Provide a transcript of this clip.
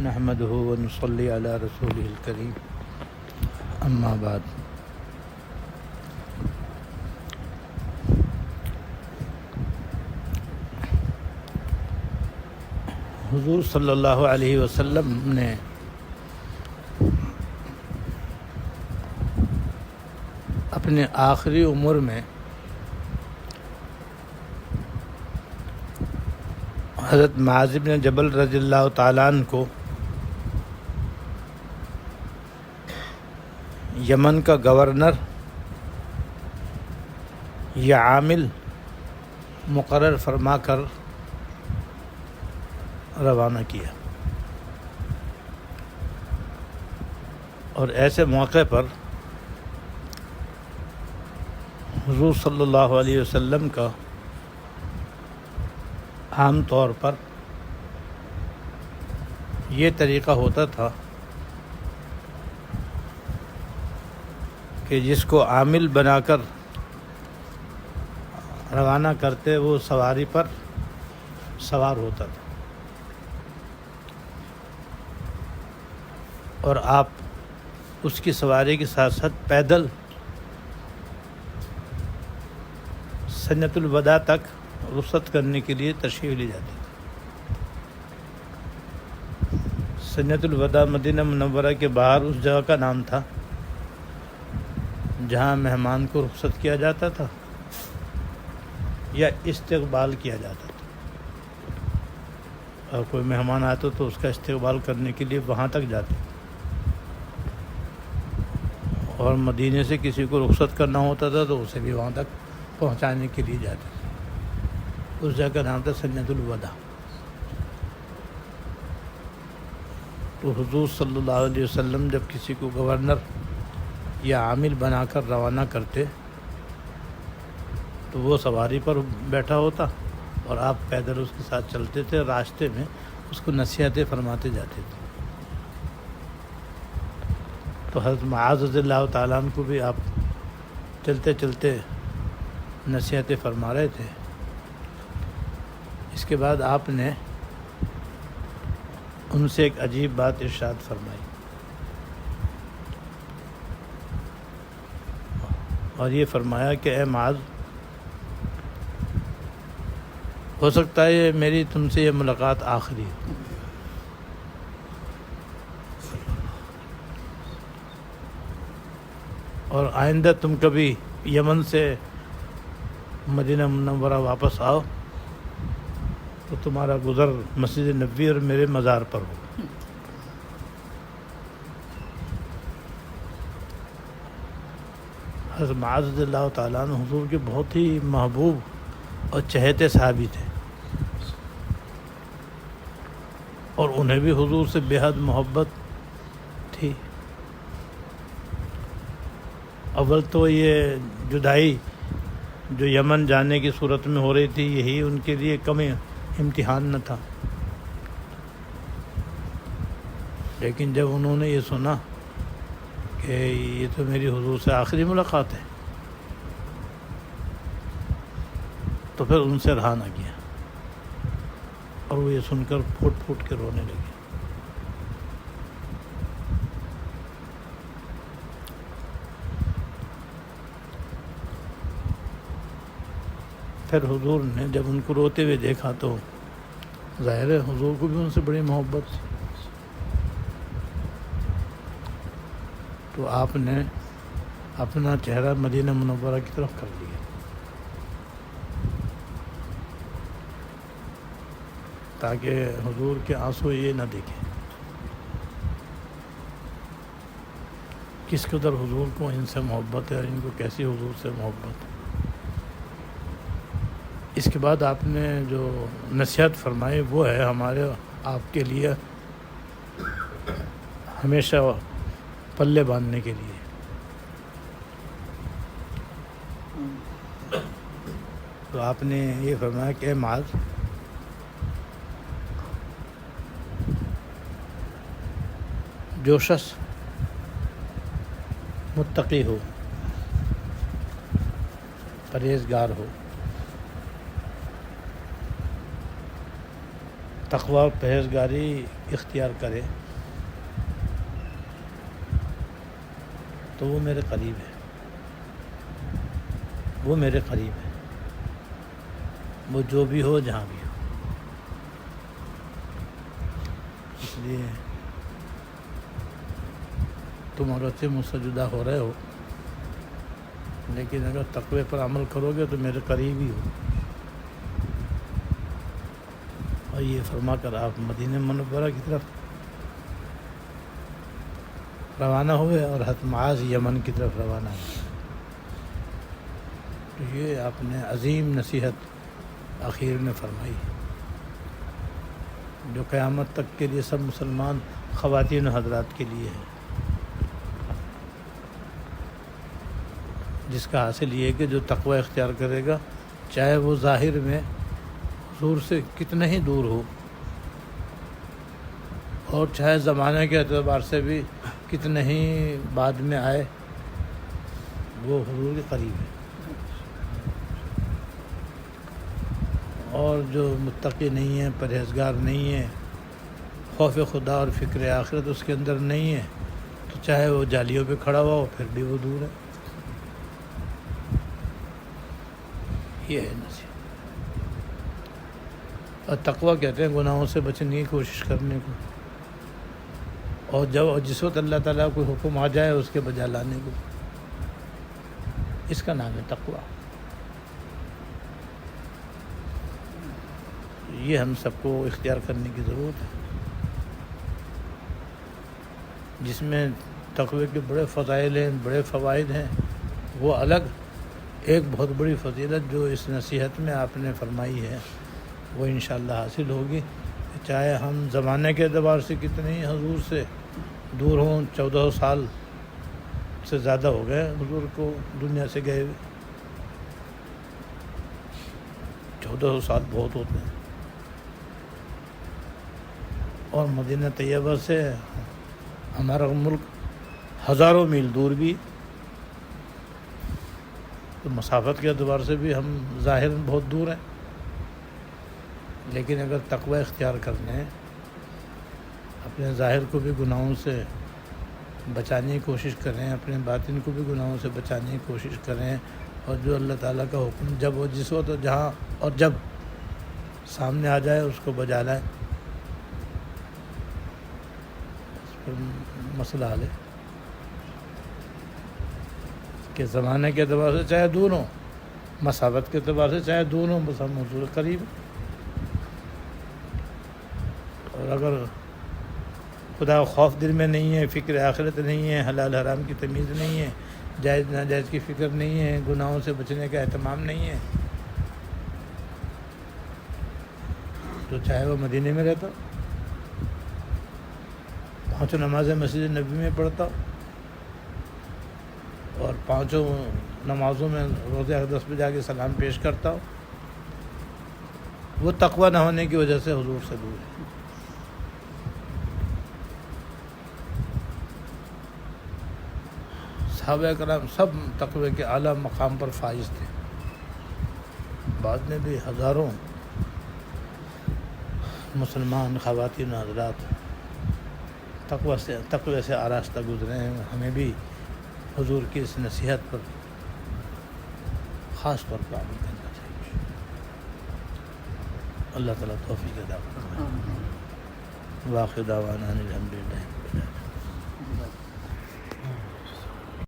نحمده ونصلي على رسوله الكريم اما بعد۔ حضور صلی اللہ علیہ وسلم نے اپنے آخری عمر میں حضرت معاذ بن جبل رضی اللہ تعالیٰ عنہ کو یمن کا گورنر یا عامل مقرر فرما کر روانہ کیا، اور ایسے موقع پر حضور صلی اللہ علیہ وسلم کا عام طور پر یہ طریقہ ہوتا تھا کہ جس کو عامل بنا کر روانہ کرتے وہ سواری پر سوار ہوتا تھا، اور آپ اس کی سواری کے ساتھ ساتھ پیدل سنت الوداع تک رخصت کرنے کے لیے تشریف لے جاتے تھے۔ سنت الوداع مدینہ منورہ کے باہر اس جگہ کا نام تھا جہاں مہمان کو رخصت کیا جاتا تھا یا استقبال کیا جاتا تھا، اور کوئی مہمان آتا تو اس کا استقبال کرنے کے لیے وہاں تک جاتے، اور مدینے سے کسی کو رخصت کرنا ہوتا تھا تو اسے بھی وہاں تک پہنچانے کے لیے جاتے تھے۔ اس جگہ کا نام تھا سنت الوداع۔ تو حضور صلی اللہ علیہ وسلم جب کسی کو گورنر یا عامل بنا کر روانہ کرتے تو وہ سواری پر بیٹھا ہوتا اور آپ پیدل اس کے ساتھ چلتے تھے، راستے میں اس کو نصیحتیں فرماتے جاتے تھے۔ تو حضرت معاذ رضی اللہ تعالیٰ عنہ کو بھی آپ چلتے چلتے نصیحتیں فرما رہے تھے۔ اس کے بعد آپ نے ان سے ایک عجیب بات ارشاد فرمائی، اور یہ فرمایا کہ اے معاذ، ہو سکتا ہے یہ میری تم سے یہ ملاقات آخری ہے، اور آئندہ تم کبھی یمن سے مدینہ منورہ واپس آؤ تو تمہارا گزر مسجد نبوی اور میرے مزار پر ہو۔ حضرت معاذ رضی اللہ تعالیٰ عنہ حضور کے بہت ہی محبوب اور چہیتے صحابی تھے، اور انہیں بھی حضور سے بے حد محبت تھی۔ اول تو یہ جدائی جو یمن جانے کی صورت میں ہو رہی تھی، یہی ان کے لیے کم امتحان نہ تھا، لیکن جب انہوں نے یہ سنا کہ یہ تو میری حضور سے آخری ملاقات ہے تو پھر ان سے رہا نہ گیا، اور وہ یہ سن کر پھوٹ پھوٹ کے رونے لگے۔ پھر حضور نے جب ان کو روتے ہوئے دیکھا تو ظاہر ہے حضور کو بھی ان سے بڑی محبت تھی، تو آپ نے اپنا چہرہ مدینہ منورہ کی طرف کر لیا، تاکہ حضور کے آنسو یہ نہ دیکھیں کس قدر حضور کو ان سے محبت ہے اور ان کو کیسی حضور سے محبت ہے۔ اس کے بعد آپ نے جو نصیحت فرمائی وہ ہے ہمارے آپ کے لیے ہمیشہ پلے باندھنے کے لیے۔ تو آپ نے یہ فرمایا کہ اے معاذ، جو شخص متقی ہو، پرہیزگار ہو، تقوی اور پرہیزگاری اختیار کرے تو وہ میرے قریب ہے، وہ میرے قریب ہے، وہ جو بھی ہو جہاں بھی ہو۔ اس لیے تم عورت سے مجھ سے جدا ہو رہے ہو، لیکن اگر تقوی پر عمل کرو گے تو میرے قریب ہی ہو۔ اور یہ فرما کر آپ مدینہ منورہ کی طرف روانہ ہوئے اور حضرت معاذ یمن کی طرف روانہ ہوئے۔ تو یہ آپ نے عظیم نصیحت آخر میں فرمائی جو قیامت تک کے لیے سب مسلمان خواتین و حضرات کے لیے ہے، جس کا حاصل یہ ہے کہ جو تقوی اختیار کرے گا، چاہے وہ ظاہر میں حضور سے کتنا ہی دور ہو، اور چاہے زمانے کے اعتبار سے بھی کتنے ہی بعد میں آئے، وہ حضور کے قریب ہے۔ اور جو متقی نہیں ہے، پرہیزگار نہیں ہے، خوف خدا اور فکر آخرت اس کے اندر نہیں ہے، تو چاہے وہ جالیوں پہ کھڑا ہوا ہو پھر بھی وہ دور ہے۔ یہ ہے نصیحت۔ اور تقویٰ کہتے ہیں گناہوں سے بچنے کی کوشش کرنے کو، اور جس وقت اللہ تعالیٰ کو حکم آ جائے اس کے بجا لانے کو، اس کا نام ہے تقویٰ۔ یہ ہم سب کو اختیار کرنے کی ضرورت ہے، جس میں تقوی کے بڑے فضائل ہیں، بڑے فوائد ہیں، وہ الگ۔ ایک بہت بڑی فضیلت جو اس نصیحت میں آپ نے فرمائی ہے وہ انشاءاللہ حاصل ہوگی، چاہے ہم زمانے کے اعتبار سے کتنے ہی حضور سے دور ہوں، 1400 سال سے زیادہ ہو گئے حضور کو دنیا سے گئے ہوئے، 1400 سال بہت ہوتے ہیں، اور مدینہ طیبہ سے ہمارا ملک ہزاروں میل دور بھی، تو مسافت کے اعتبار سے بھی ہم ظاہر بہت دور ہیں، لیکن اگر تقوی اختیار کرنے، اپنے ظاہر کو بھی گناہوں سے بچانے کی کوشش کریں، اپنے باطن کو بھی گناہوں سے بچانے کی کوشش کریں، اور جو اللہ تعالیٰ کا حکم جب وہ جس وقت جہاں اور جب سامنے آ جائے اس کو بجا لائیں، اس پر مسئلہ حل ہے کہ زمانے کے اعتبار سے چاہے دور ہوں، مسافت کے اعتبار سے چاہے دور ہوں، بس ہم حضور قریب ہیں۔ اور اگر خدا خوف دل میں نہیں ہے، فکر آخرت نہیں ہے، حلال حرام کی تمیز نہیں ہے، جائز ناجائز کی فکر نہیں ہے، گناہوں سے بچنے کا اہتمام نہیں ہے، تو چاہے وہ مدینے میں رہتا، 5 نمازیں مسجد نبی میں پڑھتا، اور 5 نمازوں میں روز اقدس پہ جا کے سلام پیش کرتا ہو، وہ تقوی نہ ہونے کی وجہ سے حضور سے دور ہے۔ صحابہ کرام سب تقوی کے اعلیٰ مقام پر فائز تھے، بعد میں بھی ہزاروں مسلمان خواتین و حضرات تقوی سے آراستہ گزرے ہیں۔ ہمیں بھی حضور کی اس نصیحت پر خاص طور پر عمل کرنا چاہیے۔ اللہ تعالیٰ توفیق عطا فرمائے۔ واخر دعوانا الحمدللہ۔